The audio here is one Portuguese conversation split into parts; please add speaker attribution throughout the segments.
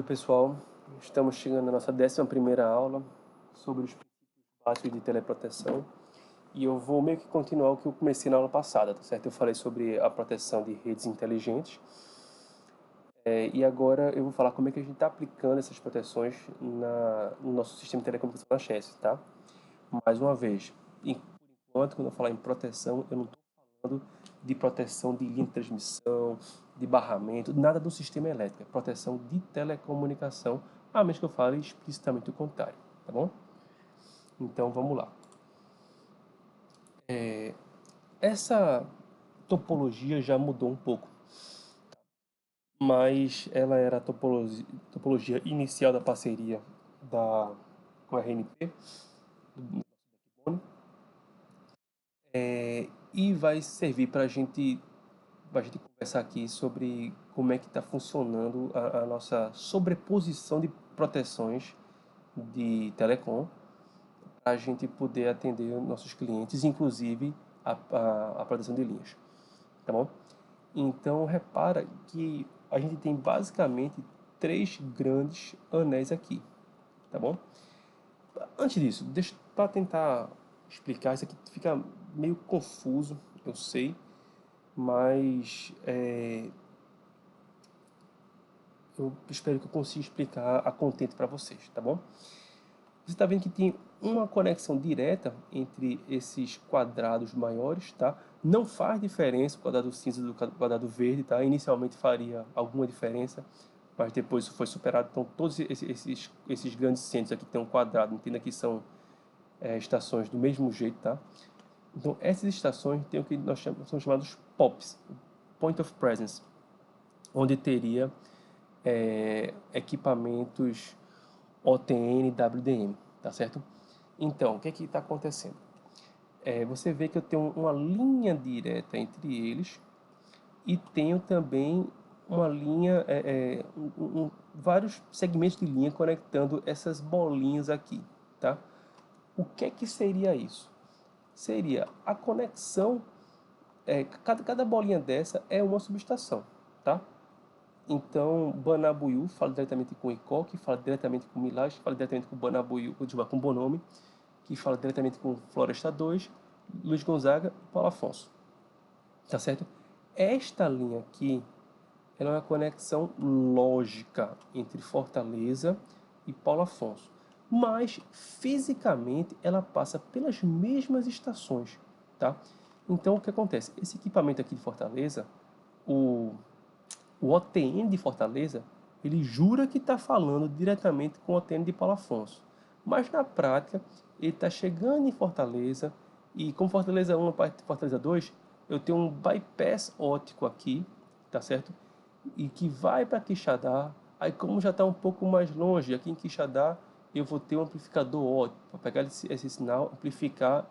Speaker 1: Oi, pessoal, estamos chegando na nossa 11ª aula sobre os princípios básicos de teleproteção e eu vou meio que continuar o que eu comecei na aula passada, tá certo? Eu falei sobre a proteção de redes inteligentes e agora eu vou falar como é que a gente está aplicando essas proteções no nosso sistema de telecomunicação da Chess, tá? Mais uma vez, por enquanto, quando eu falar em proteção, eu não estou falando de proteção de linha de transmissão, de barramento, nada do sistema elétrico, é proteção de telecomunicação, a menos que eu fale explicitamente o contrário, tá bom? Então vamos lá. Essa topologia já mudou um pouco, mas ela era a topologia inicial da parceria com a RNP, do backbone, e vai servir para a gente conversar aqui sobre como é que está funcionando a nossa sobreposição de proteções de telecom para a gente poder atender nossos clientes, inclusive a proteção de linhas, tá bom? Então repara que a gente tem basicamente três grandes anéis aqui, tá bom? Antes disso, deixa para tentar explicar, isso aqui fica meio confuso, eu sei, mas eu espero que eu consiga explicar a contento para vocês, tá bom? Você está vendo que tem uma conexão direta entre esses quadrados maiores, tá? Não faz diferença o quadrado cinza do quadrado verde, tá? Inicialmente faria alguma diferença, mas depois isso foi superado. Então todos esses grandes centros aqui que tem um quadrado, entenda que são estações do mesmo jeito, tá? Então essas estações têm o que nós são chamados POPs, Point of Presence, onde teria equipamentos OTN, WDM, tá certo? Então, o que é que está acontecendo? Você vê que eu tenho uma linha direta entre eles e tenho também uma linha, vários segmentos de linha conectando essas bolinhas aqui, tá? O que é que seria isso? Seria a conexão, cada bolinha dessa é uma subestação, tá? Então, Banabuiú fala diretamente com Icoque, fala diretamente com Milagre, fala diretamente com Banabuiú, com Bonome, que fala diretamente com Floresta 2, Luiz Gonzaga e Paulo Afonso. Tá certo? Esta linha aqui, ela é uma conexão lógica entre Fortaleza e Paulo Afonso. Mas, fisicamente, ela passa pelas mesmas estações, tá? Então, o que acontece? Esse equipamento aqui de Fortaleza, o o OTN de Fortaleza, ele jura que está falando diretamente com o OTN de Paulo Afonso. Mas na prática, ele está chegando em Fortaleza e como Fortaleza 1 e Fortaleza 2, eu tenho um bypass óptico aqui, tá certo? E que vai para Quixadá. Aí como já está um pouco mais longe, aqui em Quixadá, eu vou ter um amplificador óptico para pegar esse sinal, amplificar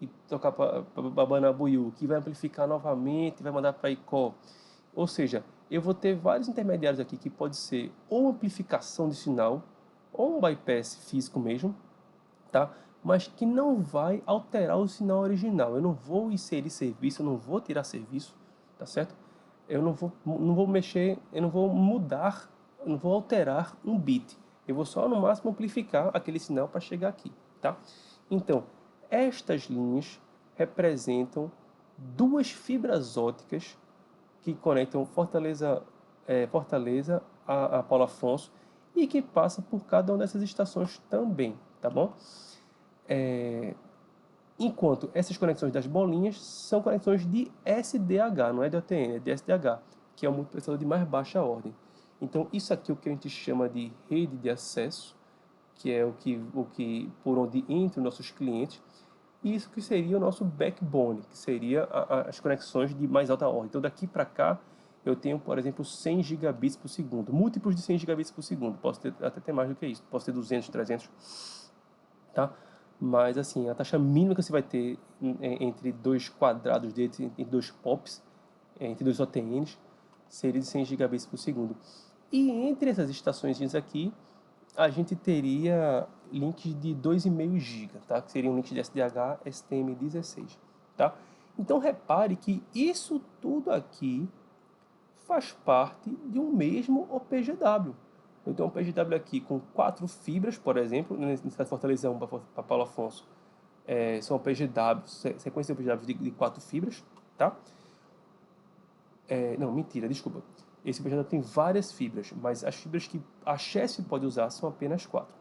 Speaker 1: e tocar para Banabuiú, que vai amplificar novamente, vai mandar para Icó. Ou seja, eu vou ter vários intermediários aqui que pode ser ou amplificação de sinal, ou um bypass físico mesmo, tá? Mas que não vai alterar o sinal original. Eu não vou inserir serviço, eu não vou tirar serviço, tá certo? Eu não vou mexer, eu não vou mudar, eu não vou alterar um bit. Eu vou só no máximo amplificar aquele sinal para chegar aqui, tá? Então, estas linhas representam duas fibras ópticas que conectam Fortaleza a Paulo Afonso e que passa por cada uma dessas estações também, tá bom? Enquanto essas conexões das bolinhas são conexões de SDH, não é de OTN, é de SDH, que é um multiplexador de mais baixa ordem. Então isso aqui é o que a gente chama de rede de acesso, que é o que por onde entram nossos clientes, e isso que seria o nosso backbone, que seria as conexões de mais alta ordem. Então daqui para cá eu tenho, por exemplo, 100 gigabits por segundo, múltiplos de 100 gigabits por segundo, posso até ter mais do que isso, posso ter 200, 300, tá? Mas assim, a taxa mínima que você vai ter entre dois quadrados deles, entre dois POPs, entre dois OTNs, seria de 100 gigabits por segundo. E entre essas estações aqui, a gente teria links de 2,5 GB, tá? Que seriam links de SDH STM16, tá? Então repare que isso tudo aqui faz parte de um mesmo OPGW. Eu tenho um PGW aqui com 4 fibras, por exemplo, nesse caso Fortaleza 1 para Paulo Afonso, são PGW, sequência de PGW de 4 fibras, tá? Não, mentira, desculpa. Esse PGW tem várias fibras, mas as fibras que a chassi pode usar são apenas 4,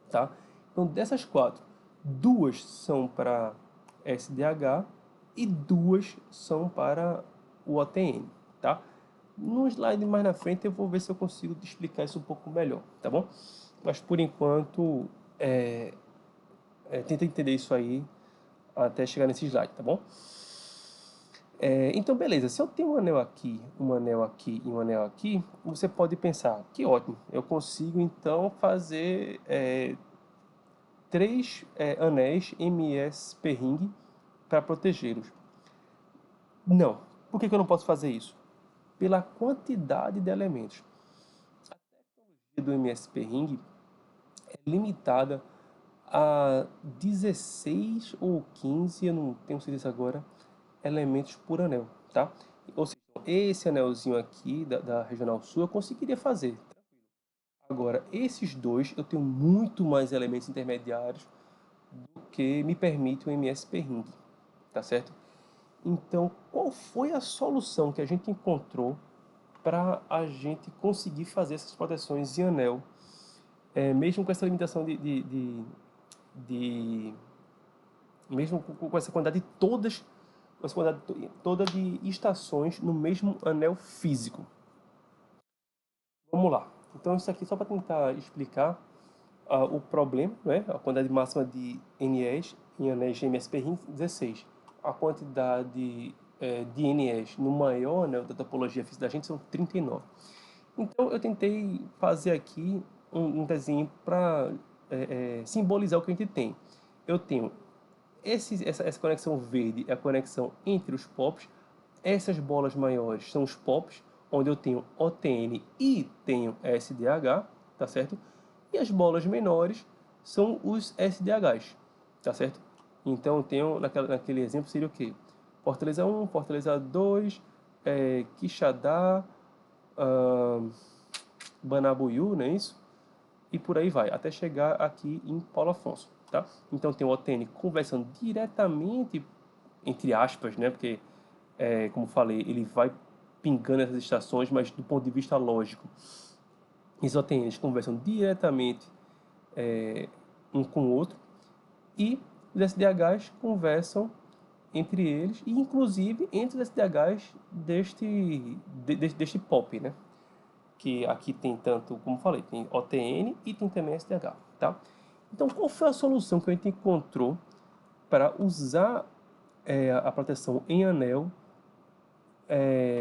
Speaker 1: tá? Então, dessas 4, 2 são para SDH e 2 são para o OTN, tá? No slide mais na frente eu vou ver se eu consigo te explicar isso um pouco melhor, tá bom? Mas por enquanto, tenta entender isso aí até chegar nesse slide, tá bom? Então, beleza, se eu tenho um anel aqui e um anel aqui, você pode pensar, que ótimo, eu consigo então fazer 3 anéis MS per ring para protegê-los. Não. Por que eu não posso fazer isso? Pela quantidade de elementos. A tecnologia do MSP Ring é limitada a 16 ou 15, eu não tenho certeza agora, elementos por anel, tá? Ou seja, esse anelzinho aqui da Regional Sul eu conseguiria fazer. Agora, esses dois eu tenho muito mais elementos intermediários do que me permite o MSP Ring, tá certo? Então, qual foi a solução que a gente encontrou para a gente conseguir fazer essas proteções em anel, mesmo com essa limitação de mesmo com essa quantidade de todas, com essa quantidade toda de estações no mesmo anel físico? Vamos lá. Então, isso aqui só para tentar explicar o problema, né? A quantidade máxima de NEs em anéis de MSP Ring 16. A quantidade de NEs no maior anel da topologia física da gente são 39. Então eu tentei fazer aqui um desenho para simbolizar o que a gente tem. Eu tenho essa conexão verde, é a conexão entre os POPs. Essas bolas maiores são os POPs, onde eu tenho OTN e tenho SDH, tá certo? E as bolas menores são os SDHs, tá certo? Então eu tenho, naquele exemplo, seria o quê? Fortaleza 1, Fortaleza 2, Quixadá, Banabuiú, não é isso? E por aí vai, até chegar aqui em Paulo Afonso, tá? Então tem o OTN conversando diretamente, entre aspas, né? Porque, como falei, ele vai pingando essas estações, mas do ponto de vista lógico, esses OTNs conversam diretamente um com o outro e os SDHs conversam entre eles e inclusive entre os SDHs deste POP, né? Que aqui tem tanto, como falei, tem OTN e tem também SDH, tá? Então, qual foi a solução que a gente encontrou para usar a proteção em anel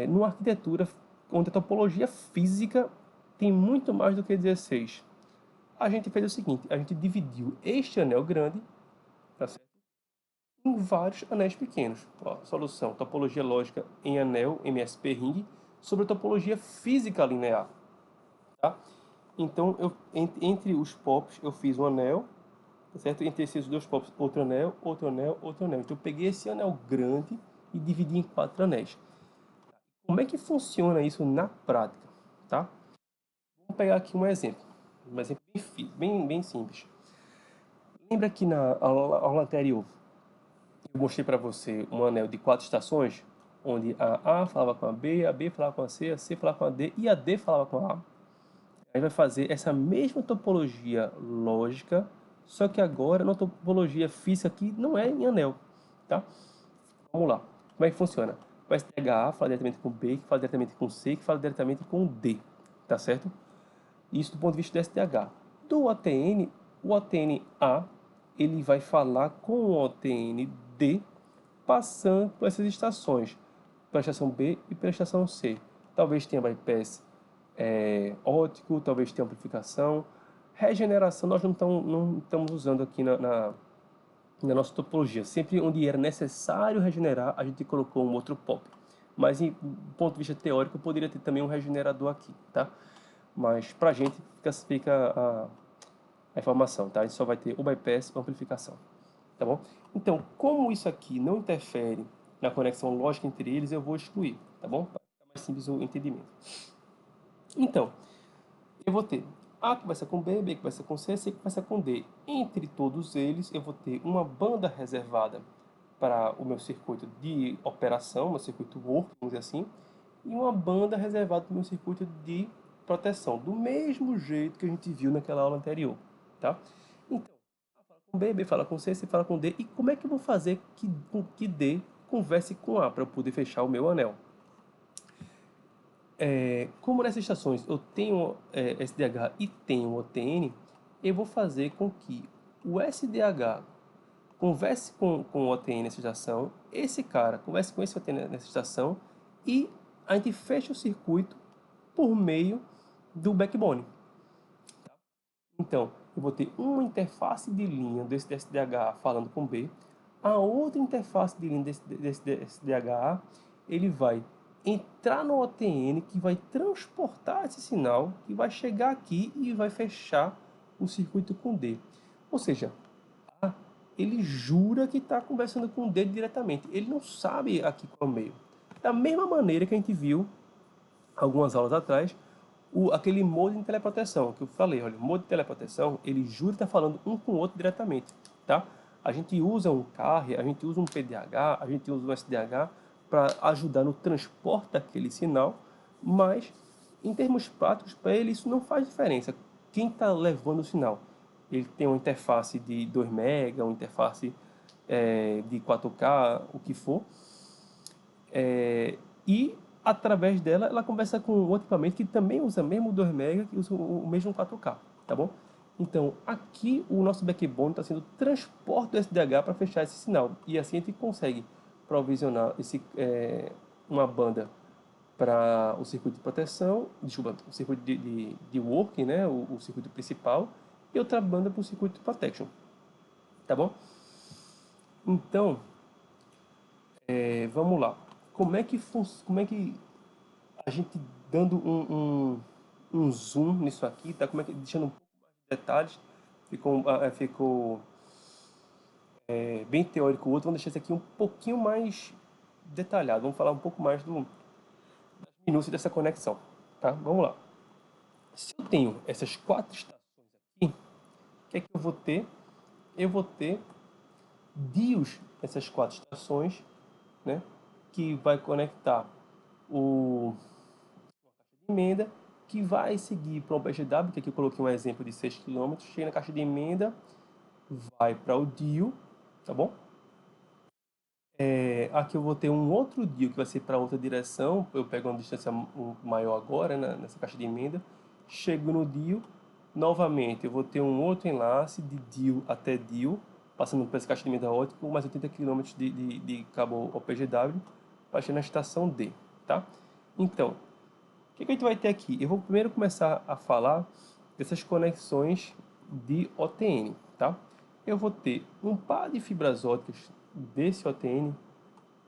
Speaker 1: numa arquitetura onde a topologia física tem muito mais do que 16? A gente fez o seguinte, a gente dividiu este anel grande, tá certo? Em vários anéis pequenos. Ó, solução, topologia lógica em anel, MSP ring, sobre a topologia física linear, tá? Então, entre os POPs, eu fiz um anel, tá certo? Entre esses dois POPs, outro anel, outro anel, outro anel. Então, eu peguei esse anel grande e dividi em 4 anéis. Como é que funciona isso na prática, tá? Vamos pegar aqui um exemplo bem simples. Lembra que na aula anterior eu mostrei para você um anel de 4 estações, onde a falava com a B falava com a C falava com a D e a D falava com a A? Aí vai fazer essa mesma topologia lógica, só que agora na topologia física que não é em anel, tá? Vamos lá. Como é que funciona? O SDHA fala diretamente com B, que fala diretamente com C, que fala diretamente com D, tá certo? Isso do ponto de vista do SDH. Do OTN, o OTN-A, ele vai falar com o OTN-D, passando por essas estações, pela estação B e pela estação C. Talvez tenha bypass óptico, talvez tenha amplificação. Regeneração nós não estamos usando aqui na nossa topologia. Sempre onde era necessário regenerar, a gente colocou um outro POP. Mas, do ponto de vista teórico, poderia ter também um regenerador aqui, tá? Mas pra gente fica a informação, tá? A gente só vai ter o bypass e a amplificação, tá bom? Então, como isso aqui não interfere na conexão lógica entre eles, eu vou excluir, tá bom? Para ficar mais simples o entendimento. Então, eu vou ter A conversa com B, B conversa com C, C conversa com D. Entre todos eles, eu vou ter uma banda reservada para o meu circuito de operação, meu circuito work, vamos dizer assim, e uma banda reservada para o meu circuito de proteção, do mesmo jeito que a gente viu naquela aula anterior, tá? Então, A fala com B, B fala com C, C fala com D, e como é que eu vou fazer com que D converse com A para eu poder fechar o meu anel? Como nessas estações eu tenho SDH e tenho OTN, eu vou fazer com que o SDH converse com o OTN nessa estação, esse cara converse com esse OTN nessa estação, e a gente fecha o circuito por meio do backbone. Então, eu vou ter uma interface de linha desse SDH falando com B, a outra interface de linha desse SDH, ele vai entrar no OTN, que vai transportar esse sinal, que vai chegar aqui e vai fechar o circuito com D. Ou seja, ele jura que está conversando com o D diretamente. Ele não sabe aqui qual é o meio. Da mesma maneira que a gente viu algumas aulas atrás, aquele modo de teleproteção que eu falei. Olha, o modo de teleproteção, ele jura estar falando um com o outro diretamente, tá? A gente usa um carrier, a gente usa um PDH, a gente usa um SDH para ajudar no transporte daquele sinal, mas em termos práticos, para ele isso não faz diferença. Quem está levando o sinal? Ele tem uma interface de 2 MB, uma interface de 4K, o que for, e através dela ela conversa com um outro equipamento que também usa mesmo 2 MB, que usa o mesmo 4K, tá bom? Então, aqui o nosso backbone está sendo o transporte do SDH para fechar esse sinal. E assim a gente consegue provisionar uma banda para o circuito de proteção, desculpa, o circuito de working, né, o circuito principal, e outra banda para o circuito de protection, tá bom? Então, vamos lá. Como é que a gente dando um zoom nisso aqui, tá? Como é que deixando um pouco mais de detalhes, ficou bem teórico o outro. Vamos deixar esse aqui um pouquinho mais detalhado. Vamos falar um pouco mais das minúcias dessa conexão, tá? Vamos lá. Se eu tenho essas 4 estações aqui, o que é que eu vou ter? Eu vou ter DIOs nessas 4 estações, né? Que vai conectar uma caixa de emenda, que vai seguir para o PGW, que aqui eu coloquei um exemplo de 6 km, chega na caixa de emenda, vai para o DIO, tá bom? Aqui eu vou ter um outro DIO que vai ser para outra direção, eu pego uma distância maior agora, né, nessa caixa de emenda, chego no DIO, novamente eu vou ter um outro enlace de DIO até DIO, passando por essa caixa de emenda ótica, com mais 80 km de cabo OPGW, para chegar na estação D, tá? Então, o que a gente vai ter aqui? Eu vou primeiro começar a falar dessas conexões de OTN, tá? Eu vou ter um par de fibras óticas desse OTN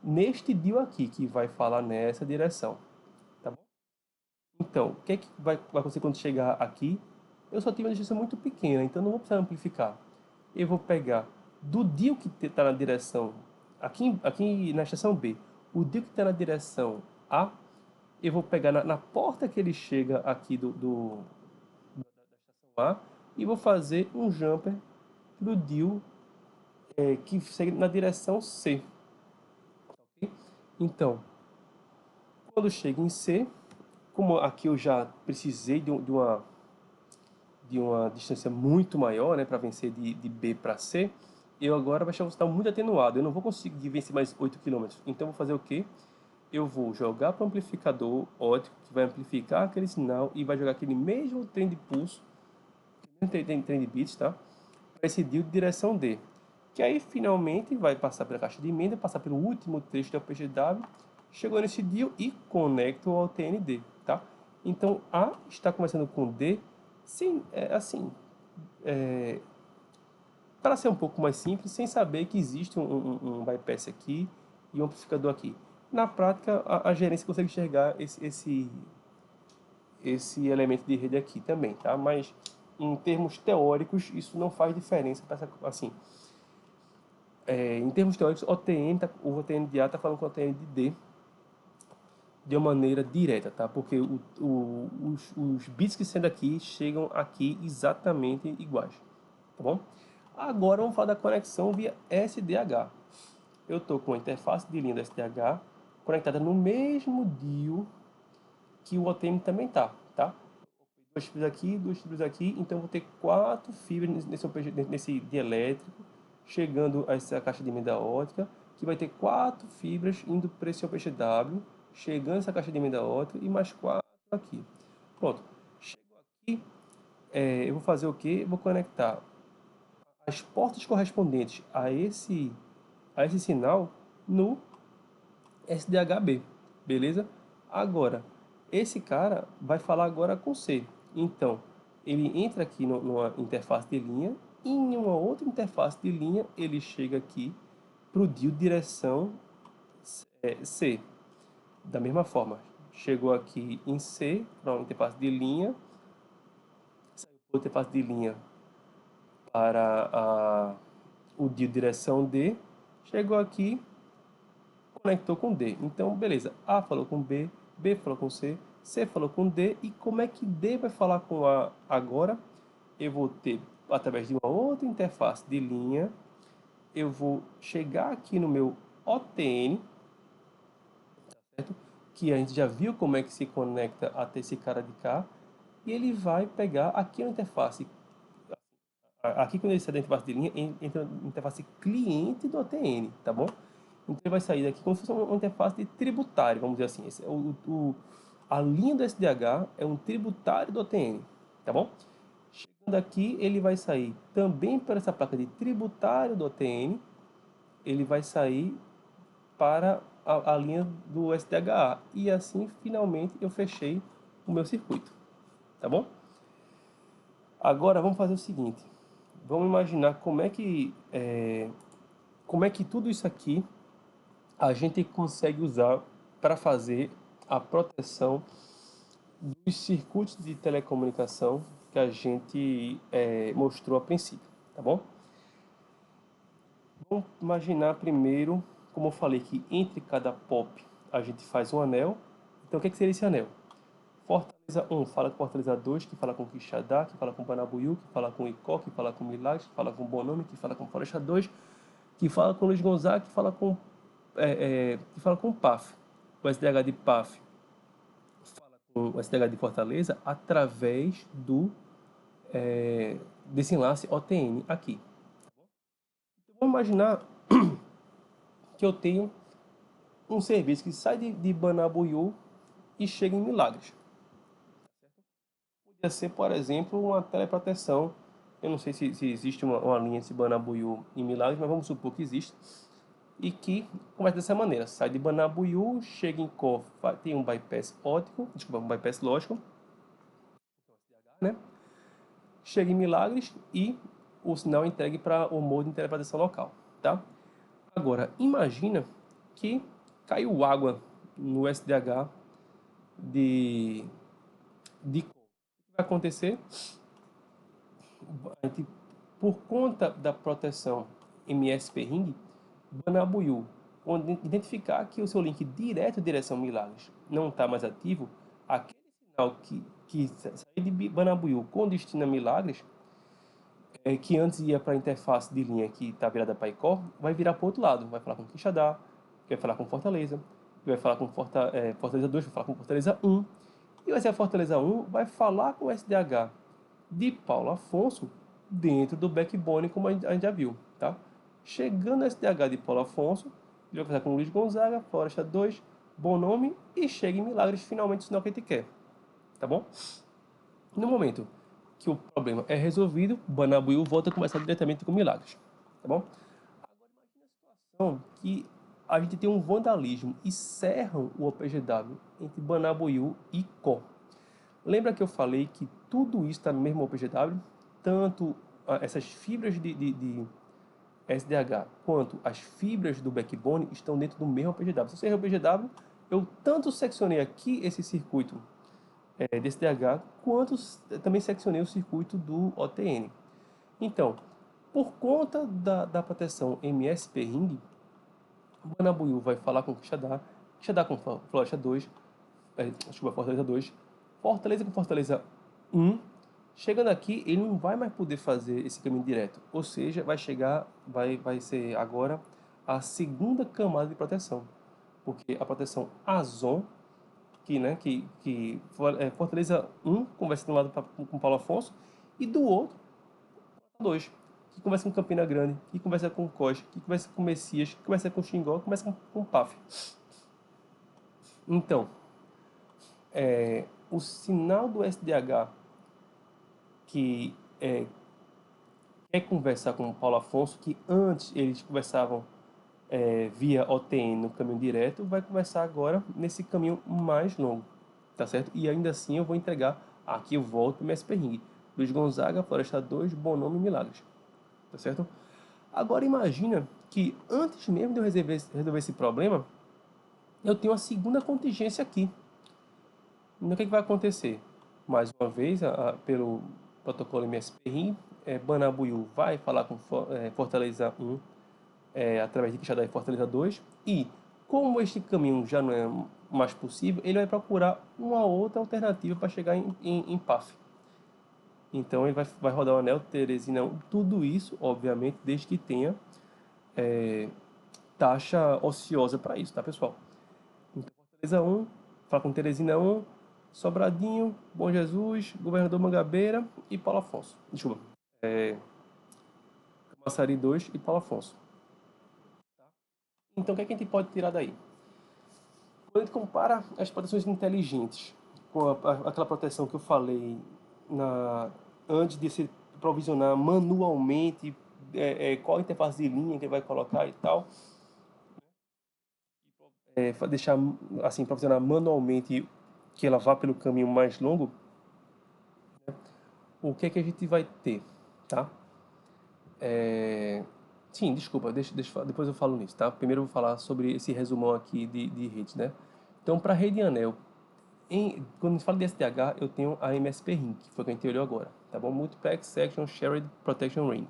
Speaker 1: neste DIO aqui, que vai falar nessa direção, tá bom? Então, o que é que vai acontecer quando chegar aqui? Eu só tenho uma distância muito pequena, então não vou precisar amplificar. Eu vou pegar do DIO que está na direção, aqui na estação B, o DIO que está na direção A, eu vou pegar na porta que ele chega aqui da estação A e vou fazer um jumper para o DIO que segue na direção C. Ok? Então, quando chega em C, como aqui eu já precisei de uma distância muito maior, né, para vencer de B para C, eu agora vai achar um sinal muito atenuado. Eu não vou conseguir vencer mais 8 km. Então, eu vou fazer o quê? Eu vou jogar para o amplificador óptico, que vai amplificar aquele sinal e vai jogar aquele mesmo trem de pulso, trem de bits, tá? Para esse DIO de direção D. Que aí finalmente vai passar pela caixa de emenda, passar pelo último trecho da PGW, chegou nesse DIO e conecta ao TND, tá? Então A está conversando com D, sim, para ser um pouco mais simples, sem saber que existe um bypass aqui e um amplificador aqui. Na prática, a gerência consegue enxergar esse elemento de rede aqui também, tá? Mas em termos teóricos, isso não faz diferença para assim. Em termos teóricos, o OTN de A está falando com o OTN de D de uma maneira direta, tá? Porque os bits que saem daqui chegam aqui exatamente iguais, tá bom? Agora vamos falar da conexão via SDH. Eu estou com a interface de linha do SDH conectada no mesmo DIO que o OTM também tá? Duas fibras aqui, duas fibras aqui, então eu vou ter 4 fibras nesse dielétrico, chegando a essa caixa de emenda ótica, que vai ter 4 fibras indo para esse OPGW, chegando a essa caixa de emenda ótica e mais 4 aqui. Pronto. Chegou aqui, eu vou fazer o quê? Eu vou conectar as portas correspondentes a esse sinal no SDHB, beleza? Agora, esse cara vai falar agora com C. Então, ele entra aqui numa interface de linha e em uma outra interface de linha ele chega aqui para o DIO direção C. Da mesma forma, chegou aqui em C para uma interface de linha, saiu para outra interface de linha para o DIO direção D, chegou aqui, conectou com D. Então, beleza, A falou com B, B falou com C, C falou com D, e como é que D vai falar com A agora? Eu vou ter, através de uma outra interface de linha, eu vou chegar aqui no meu OTN, certo? Que a gente já viu como é que se conecta até esse cara de cá, e ele vai pegar aqui na interface, aqui quando ele sai da interface de linha, entra na interface cliente do OTN, tá bom? Então ele vai sair daqui como se fosse uma interface de tributário, vamos dizer assim. Esse é a linha do SDH é um tributário do OTN, tá bom? Chegando aqui, ele vai sair também para essa placa de tributário do OTN, ele vai sair para a linha do SDHA. E assim, finalmente, eu fechei o meu circuito, tá bom? Agora, vamos fazer o seguinte. Vamos imaginar como é que tudo isso aqui a gente consegue usar para fazer a proteção dos circuitos de telecomunicação que a gente mostrou a princípio, tá bom? Vamos imaginar primeiro, como eu falei que entre cada POP a gente faz um anel. Então o que seria esse anel? Fortaleza 1 fala com Fortaleza 2, que fala com Quixadá, que fala com Banabuiú, que fala com Icó, que fala com Milagres, que fala com Bonome, que fala com Floresta 2, que fala com Luiz Gonzaga, que fala com PAF. O SDH de PAF fala com o SDH de Fortaleza através desse enlace OTN aqui. Então, vamos imaginar que eu tenho um serviço que sai de Banabuiú e chega em Milagres. Podia ser, por exemplo, uma teleproteção. Eu não sei se existe uma linha de Banabuiú em Milagres, mas vamos supor que existe. E que começa dessa maneira: sai de Banabuiú, chega em Có, tem um bypass óptico, desculpa, um bypass lógico, né? Chega em Milagres e o sinal é entregue para o modo de interpretação local, tá? Agora, imagina que caiu água no SDH de Có. O que vai acontecer? Por conta da proteção MSP-Ring, Banabuiú, quando identificar que o seu link direto direção Milagres não está mais ativo, aquele sinal que sai de Banabuiú com destino a Milagres, que antes ia para a interface de linha que está virada para Icó, vai virar para o outro lado, vai falar com Quixadá, vai falar com Fortaleza, vai falar com Fortaleza 2, vai falar com Fortaleza 1, e a Fortaleza 1 vai falar com o SDH de Paulo Afonso dentro do backbone, como a gente já viu, tá? Chegando no SDH de Paulo Afonso, ele vai fazer com Luiz Gonzaga, Floresta 2, Bonome, e chega em Milagres, finalmente o sinal que a gente quer, tá bom? No momento que o problema é resolvido, Banabuiú volta a começar diretamente com Milagres, tá bom? Agora imagine a situação que a gente tem um vandalismo e cerram o OPGW entre Banabuiú e Có. Lembra que eu falei que tudo isso está no mesmo OPGW? Tanto essas fibras de SDH quanto as fibras do backbone estão dentro do mesmo OPGW. Se você erra o OPGW, eu tanto seccionei aqui esse circuito desse DH, quanto também seccionei o circuito do OTN. Então, por conta da proteção MSP-Ring, o Banabuiú vai falar com Quixadá, Quixadá com Floresta 2, desculpa, Fortaleza 2, Fortaleza com Fortaleza 1, chegando aqui, ele não vai mais poder fazer esse caminho direto. Ou seja, vai ser agora a segunda camada de proteção. Porque a proteção Azon, Fortaleza 1 conversa de um lado com Paulo Afonso, e do outro, 2, que conversa com Campina Grande, que conversa com Costa, que conversa com Messias, que conversa com Xingó, que conversa com PAF. Então, o sinal do SDH que quer conversar com o Paulo Afonso, que antes eles conversavam via OTN no caminho direto, vai conversar agora nesse caminho mais longo, tá certo? E ainda assim eu vou entregar, aqui eu volto para o MSP Ring, Luiz Gonzaga, Floresta 2, Bom Nome e Milagres, tá certo? Agora imagina que antes mesmo de eu resolver esse problema, eu tenho a segunda contingência aqui. Então o que vai acontecer? Mais uma vez, pelo protocolo MSP-RIM, Banabuiú vai falar com Fortaleza 1 através de Quixadá e Fortaleza 2, e como este caminho já não é mais possível, ele vai procurar uma outra alternativa para chegar em PAF. Então ele vai rodar o anel Teresina 1, tudo isso, obviamente, desde que tenha taxa ociosa para isso, tá, pessoal? Então, Fortaleza 1, fala com Teresina 1, Sobradinho, Bom Jesus, Governador Mangabeira e Paulo Afonso. Desculpa. Camaçari 2 e Paulo Afonso. Então, o que a gente pode tirar daí? Quando a gente compara as proteções inteligentes com aquela proteção que eu falei antes de se provisionar manualmente qual interface de linha que ele vai colocar e tal, deixar assim, provisionar manualmente que ela vá pelo caminho mais longo, o que é que a gente vai ter, tá? Sim, desculpa, depois eu falo nisso, tá? Primeiro eu vou falar sobre esse resumão aqui de redes, né? Então, para rede anel, quando a gente fala de SDH, eu tenho a MSP Ring, que foi o que a gente olhou agora, tá bom? Multiplex Section Shared Protection Ring.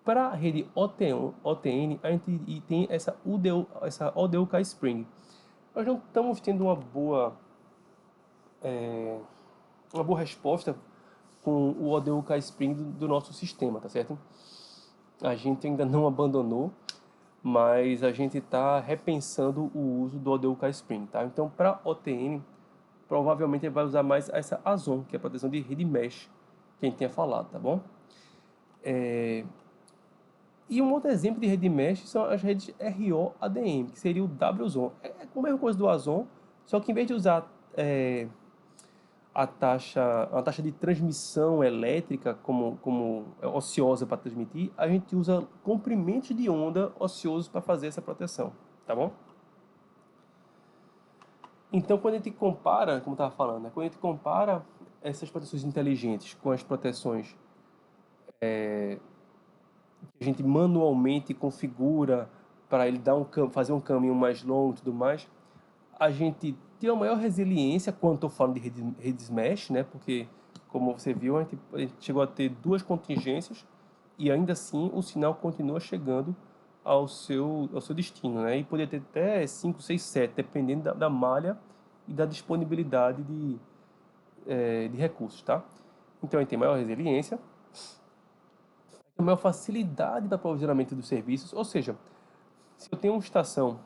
Speaker 1: Para a rede OTN, a gente tem essa ODUK Spring. Nós não estamos tendo uma boa resposta com o ODUK Spring do nosso sistema, tá certo? A gente ainda não abandonou, mas a gente está repensando o uso do ODUK Spring, tá? Então, para OTN, provavelmente ele vai usar mais essa Azon, que é a proteção de rede mesh, que a gente tinha falado, tá bom? E um outro exemplo de rede mesh são as redes RO-ADM, que seria o WZON. É a mesma coisa do Azon, só que em vez de usar a taxa de transmissão elétrica como ociosa para transmitir, a gente usa comprimentos de onda ociosos para fazer essa proteção, tá bom? Então, quando a gente compara, como eu estava falando, né, quando a gente compara essas proteções inteligentes com as proteções que a gente manualmente configura para ele fazer um caminho mais longo e tudo mais, a gente tem uma maior resiliência quando estou falando de redes mesh, né? Porque, como você viu, a gente chegou a ter duas contingências e ainda assim o sinal continua chegando ao seu destino, né? E poderia ter até 5, 6, 7, dependendo da malha e da disponibilidade de recursos, tá? Então a gente tem maior resiliência, tem maior facilidade para aprovisionamento dos serviços, ou seja, se eu tenho uma estação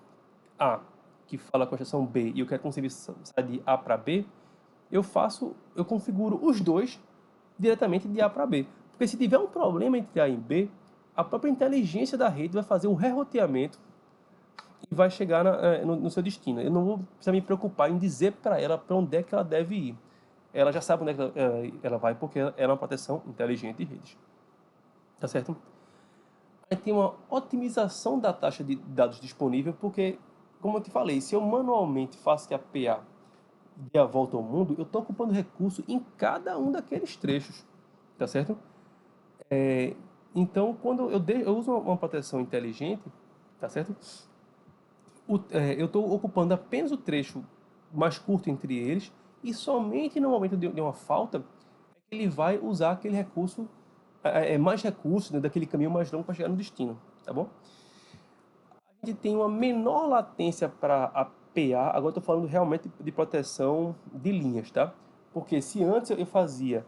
Speaker 1: A que fala com a estação B e eu quero que um serviço saia de A para B, eu configuro os dois diretamente de A para B. Porque se tiver um problema entre A e B, a própria inteligência da rede vai fazer um reroteamento e vai chegar no seu destino. Eu não vou precisar me preocupar em dizer para ela para onde é que ela deve ir. Ela já sabe onde é que ela vai porque ela é uma proteção inteligente de redes. Tá certo? Aí tem uma otimização da taxa de dados disponível, porque, como eu te falei, se eu manualmente faço que a PA dê a volta ao mundo, eu estou ocupando recurso em cada um daqueles trechos, tá certo? Então, quando eu uso uma proteção inteligente, tá certo? Eu estou ocupando apenas o trecho mais curto entre eles, e somente no momento de uma falta é que ele vai usar aquele recurso, mais recursos, né, daquele caminho mais longo para chegar no destino, tá bom? A gente tem uma menor latência para a PA, agora estou falando realmente de proteção de linhas, tá? Porque se antes eu fazia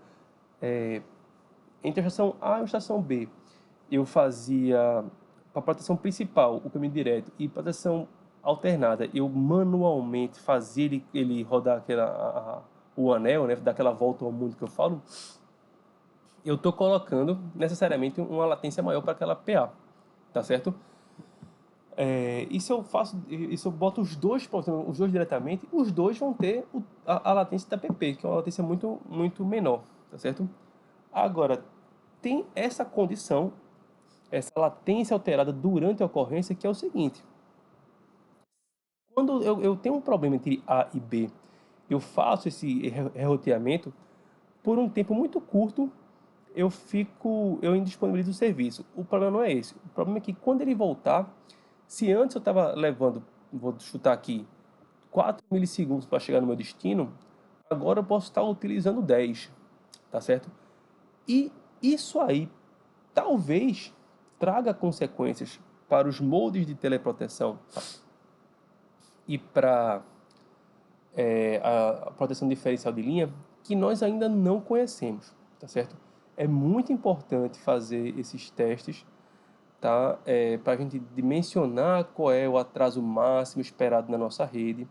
Speaker 1: entre a estação A e a estação B, eu fazia para a proteção principal, o caminho direto, e proteção alternada, eu manualmente fazia ele rodar o anel, né, dar aquela volta ao mundo que eu falo, eu estou colocando necessariamente uma latência maior para aquela PA, tá certo? E se eu boto os dois diretamente, os dois vão ter a latência da PP, que é uma latência muito menor, tá certo? Agora, tem essa condição, essa latência alterada durante a ocorrência, que é o seguinte: quando eu tenho um problema entre A e B, eu faço esse reroteamento, por um tempo muito curto, eu indisponibilizo o serviço. O problema não é esse. O problema é que quando ele voltar, se antes eu estava levando, vou chutar aqui, 4 milissegundos para chegar no meu destino, agora eu posso estar utilizando 10, tá certo? E isso aí talvez traga consequências para os moldes de teleproteção e para a proteção diferencial de linha que nós ainda não conhecemos, tá certo? É muito importante fazer esses testes, tá? Para a gente dimensionar qual é o atraso máximo esperado na nossa rede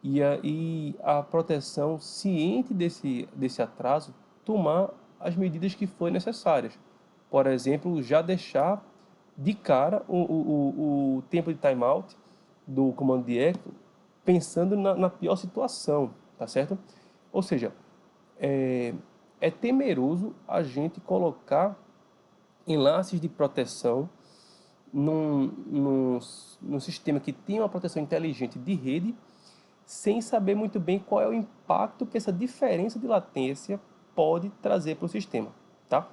Speaker 1: e a proteção, ciente desse atraso, tomar as medidas que forem necessárias. Por exemplo, já deixar de cara o tempo de timeout do comando de eco, pensando na pior situação, tá certo? Ou seja, é temeroso a gente colocar enlaces de proteção num sistema que tem uma proteção inteligente de rede, sem saber muito bem qual é o impacto que essa diferença de latência pode trazer para o sistema, tá?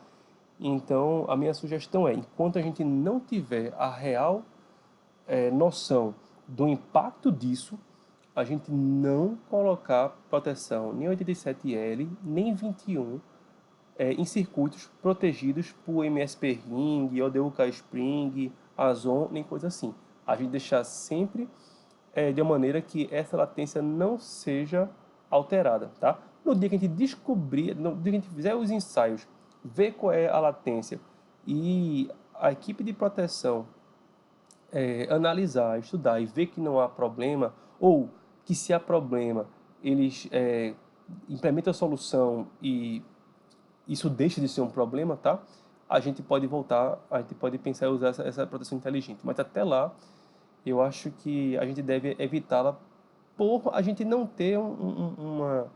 Speaker 1: Então, a minha sugestão é, enquanto a gente não tiver a real noção do impacto disso, a gente não colocar proteção nem 87L, nem 21 em circuitos protegidos por MSP Ring, ODU-K Spring, Azon, nem coisa assim. A gente deixar sempre de uma maneira que essa latência não seja alterada, tá? No dia que a gente descobrir, no dia que a gente fizer os ensaios, ver qual é a latência e a equipe de proteção analisar, estudar e ver que não há problema, ou que se há problema, eles implementam a solução e isso deixa de ser um problema, tá? A gente pode voltar, a gente pode pensar em usar essa proteção inteligente. Mas até lá, eu acho que a gente deve evitá-la por a gente não ter uma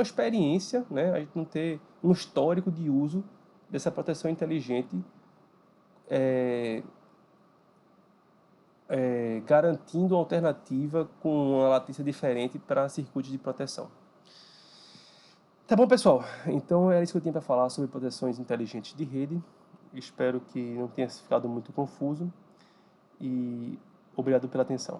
Speaker 1: experiência, né? A gente não ter um histórico de uso dessa proteção inteligente, garantindo alternativa com uma latência diferente para circuitos de proteção. Tá bom, pessoal? Então era isso que eu tinha para falar sobre proteções inteligentes de rede. Espero que não tenha ficado muito confuso e obrigado pela atenção.